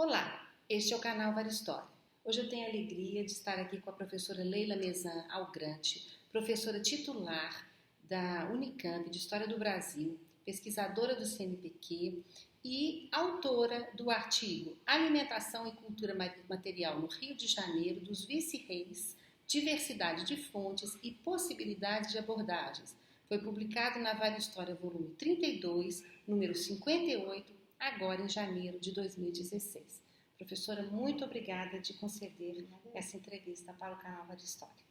Olá, este é o canal Varistória. Hoje eu tenho a alegria de estar aqui com a professora Leila Mezan Algrante, professora titular da Unicamp de História do Brasil, pesquisadora do CNPq e autora do artigo Alimentação e Cultura Material no Rio de Janeiro dos Vice-Reis, Diversidade de Fontes e Possibilidades de Abordagens. Foi publicado na Varistória, volume 32, número 58, agora em janeiro de 2016. Professora, muito obrigada de conceder essa entrevista para o canal Varistória.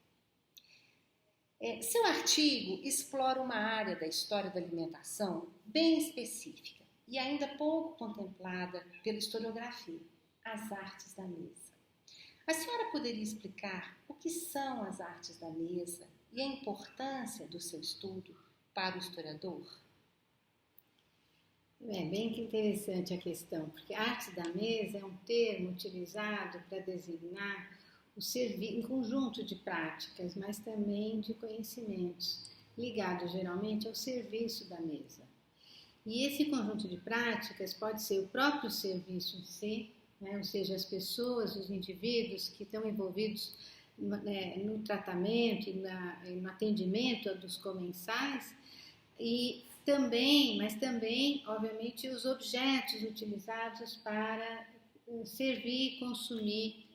Seu artigo explora uma área da história da alimentação bem específica e ainda pouco contemplada pela historiografia, as artes da mesa. A senhora poderia explicar o que são as artes da mesa e a importância do seu estudo para o historiador? É bem que interessante a questão, porque arte da mesa é um termo utilizado para designar um conjunto de práticas, mas também de conhecimentos, ligados geralmente ao serviço da mesa. E esse conjunto de práticas pode ser o próprio serviço em si, né? Ou seja, as pessoas, os indivíduos que estão envolvidos no tratamento e no atendimento dos comensais, mas também, obviamente, os objetos utilizados para servir e consumir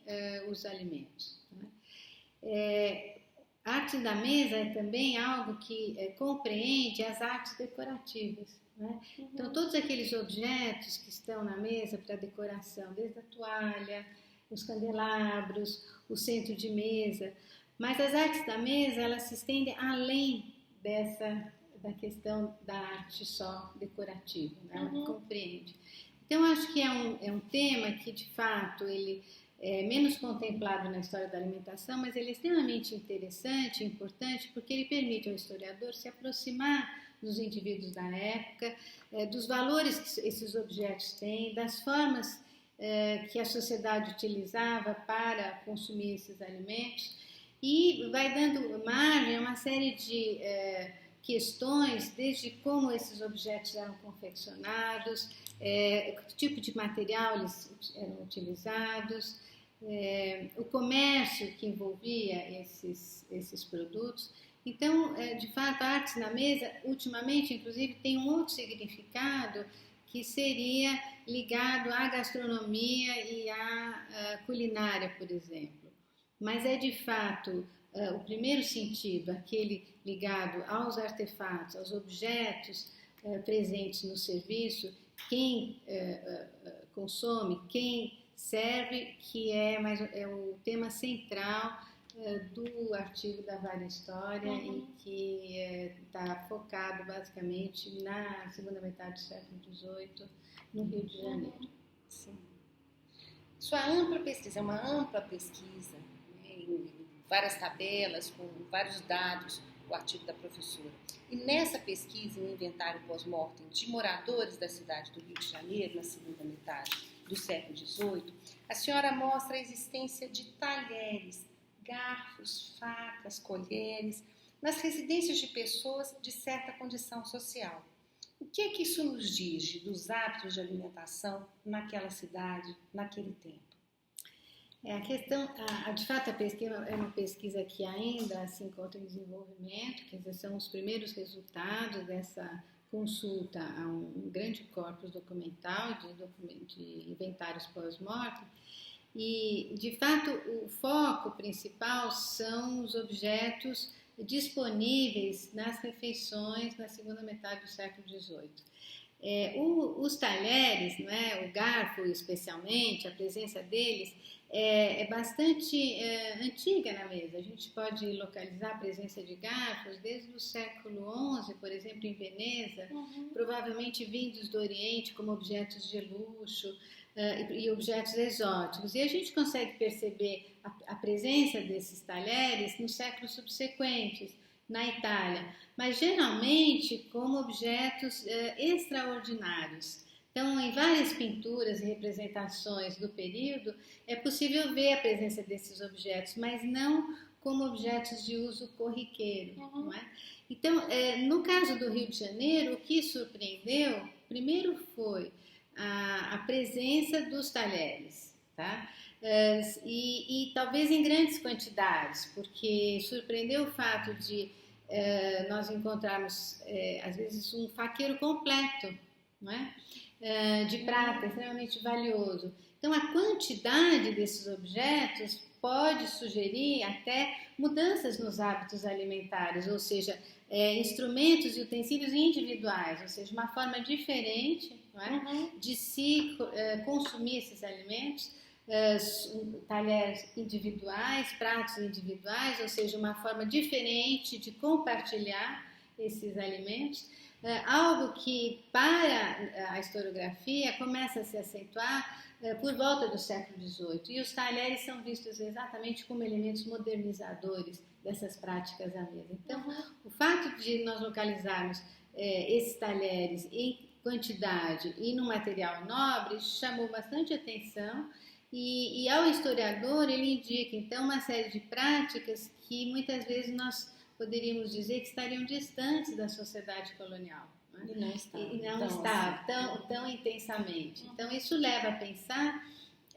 os alimentos. Né? A arte da mesa é também algo que compreende as artes decorativas. Né? Então, todos aqueles objetos que estão na mesa para decoração, desde a toalha, os candelabros, o centro de mesa, mas as artes da mesa, elas se estendem além da questão da arte só decorativa, né? Ela compreende. Então, acho que é um tema que, de fato, ele é menos contemplado na história da alimentação, mas ele é extremamente interessante e importante porque ele permite ao historiador se aproximar dos indivíduos da época, dos valores que esses objetos têm, das formas que a sociedade utilizava para consumir esses alimentos e vai dando margem a uma série de questões, desde como esses objetos eram confeccionados, que tipo de material eles eram utilizados, o comércio que envolvia esses produtos. Então, de fato, a arte na mesa, ultimamente, inclusive, tem um outro significado que seria ligado à gastronomia e à culinária, por exemplo. Mas é, de fato, o primeiro sentido, aquele ligado aos artefatos, aos objetos presentes no serviço, quem consome, quem serve, que é o tema central do artigo da Varistória e que está focado basicamente na segunda metade do século XVIII, no Rio de Janeiro. Sim. Sua ampla pesquisa é uma ampla pesquisa, né, em várias tabelas, com vários dados, o artigo da professora. E nessa pesquisa, em inventário pós-mortem de moradores da cidade do Rio de Janeiro, na segunda metade do século XVIII, a senhora mostra a existência de talheres, garfos, facas, colheres, nas residências de pessoas de certa condição social. O que é que isso nos diz dos hábitos de alimentação naquela cidade, naquele tempo? De fato, a pesquisa é uma pesquisa que ainda se encontra em desenvolvimento, quer dizer, são os primeiros resultados dessa consulta a um grande corpus documental de inventários pós-mortem. E, de fato, o foco principal são os objetos disponíveis nas refeições na segunda metade do século XVIII. Os talheres, não é? O garfo especialmente, a presença deles é bastante antiga na mesa. A gente pode localizar a presença de garfos desde o século XI, por exemplo, em Veneza, provavelmente vindos do Oriente como objetos de luxo e objetos exóticos. E a gente consegue perceber a presença desses talheres nos séculos subsequentes, na Itália, mas geralmente como objetos extraordinários. Então, em várias pinturas e representações do período, é possível ver a presença desses objetos, mas não como objetos de uso corriqueiro. Não é? Então, no caso do Rio de Janeiro, o que surpreendeu, primeiro foi a presença dos talheres, tá? E talvez em grandes quantidades, porque surpreendeu o fato de nós encontrarmos, às vezes, um faqueiro completo, não é? De prata, extremamente valioso. Então, a quantidade desses objetos pode sugerir até mudanças nos hábitos alimentares, ou seja, instrumentos e utensílios individuais, ou seja, uma forma diferente, não é? De se consumir esses alimentos, talheres individuais, pratos individuais, ou seja, uma forma diferente de compartilhar esses alimentos. Algo que para a historiografia começa a se acentuar por volta do século XVIII, e os talheres são vistos exatamente como elementos modernizadores dessas práticas à mesa. Então, o fato de nós localizarmos esses talheres em quantidade e no material nobre chamou bastante atenção, e ao historiador ele indica então uma série de práticas que muitas vezes nós poderíamos dizer que estariam distantes da sociedade colonial. Né? E não estavam tão intensamente. Então, isso leva a pensar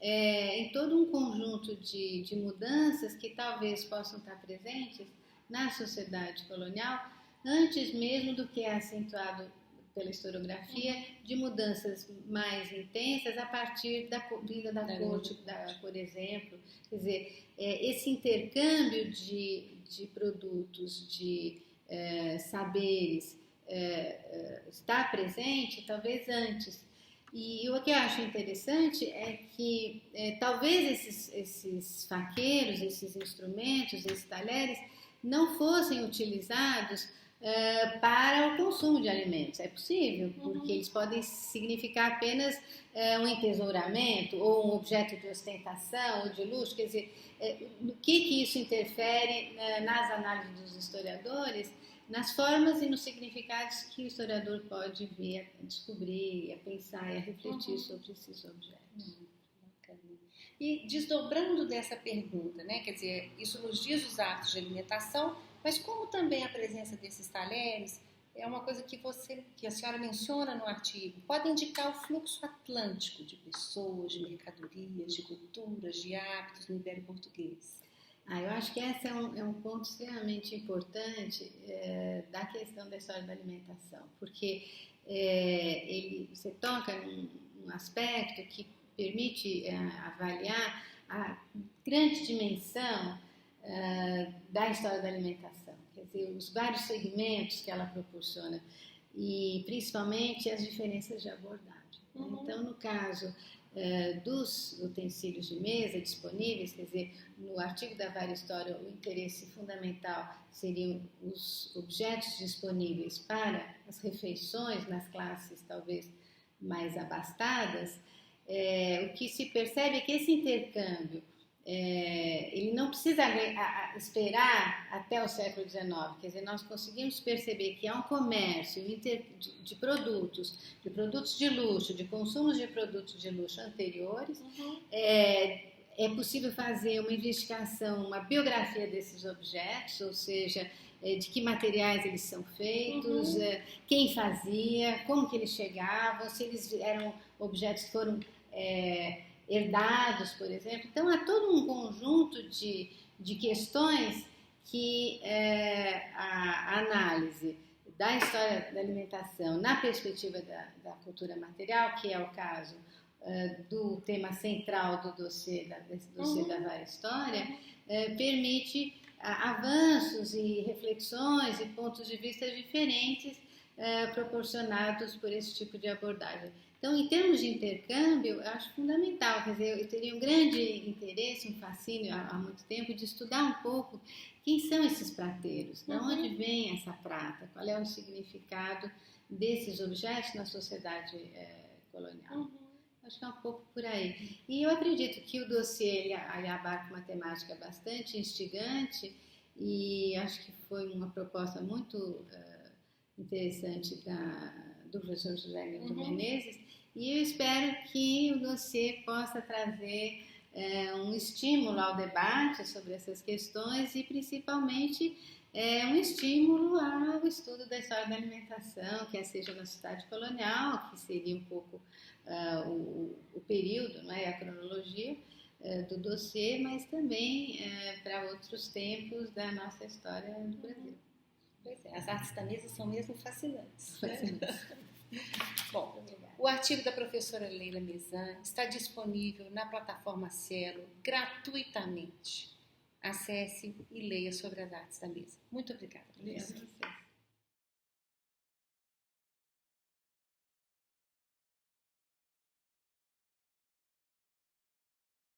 em todo um conjunto de mudanças que talvez possam estar presentes na sociedade colonial, antes mesmo do que é acentuado pela historiografia, de mudanças mais intensas a partir da vinda da corte, por exemplo. Quer dizer, esse intercâmbio de produtos, de saberes, está presente talvez antes. E o que eu acho interessante é que talvez esses faqueiros, esses instrumentos, esses talheres não fossem utilizados para o consumo de alimentos. É possível, porque eles podem significar apenas um entesouramento ou um objeto de ostentação ou de luxo. Quer dizer, no que isso interfere nas análises dos historiadores, nas formas e nos significados que o historiador pode vir a descobrir, a pensar e a refletir sobre esses objetos. E desdobrando dessa pergunta, né, quer dizer, isso nos diz os hábitos de alimentação, mas como também a presença desses talheres é uma coisa que a senhora menciona no artigo, pode indicar o fluxo atlântico de pessoas, de mercadorias, de culturas, de hábitos no Império Português. Eu acho que esse é um ponto extremamente importante da questão da história da alimentação, porque você toca num aspecto que permite avaliar a grande dimensão da história da alimentação, quer dizer, os vários segmentos que ela proporciona e principalmente as diferenças de abordagem. Então, no caso dos utensílios de mesa disponíveis, quer dizer, no artigo da Vária História, o interesse fundamental seriam os objetos disponíveis para as refeições nas classes talvez mais abastadas. O que se percebe é que esse intercâmbio ele não precisa esperar até o século XIX, quer dizer, nós conseguimos perceber que há um comércio de produtos de luxo, de consumos de produtos de luxo anteriores. É possível fazer uma investigação, uma biografia desses objetos, ou seja, de que materiais eles são feitos, quem fazia, como que eles chegavam, se eles eram objetos que foram herdados, por exemplo. Então, há todo um conjunto de questões que a análise da história da alimentação na perspectiva da cultura material, que é o caso do tema central do dossiê da Vária História, permite avanços e reflexões e pontos de vista diferentes proporcionados por esse tipo de abordagem. Então, em termos de intercâmbio, eu acho fundamental, quer dizer, eu teria um grande interesse, um fascínio há muito tempo de estudar um pouco quem são esses prateiros, de onde vem essa prata, qual é o significado desses objetos na sociedade colonial. Acho que é um pouco por aí. E eu acredito que o dossiê ele abarca uma temática bastante instigante e acho que foi uma proposta muito interessante do professor José Milton Menezes, e eu espero que o dossiê possa trazer um estímulo ao debate sobre essas questões e principalmente é um estímulo ao estudo da história da alimentação, quer seja na cidade colonial, que seria um pouco o período, não é, a cronologia do dossiê, mas também para outros tempos da nossa história do Brasil. Pois é, as artes da mesa são mesmo fascinantes. Bom, o artigo da professora Leila Mezan está disponível na plataforma Cielo gratuitamente. Acesse e leia sobre as artes da mesa. Muito obrigada, professora.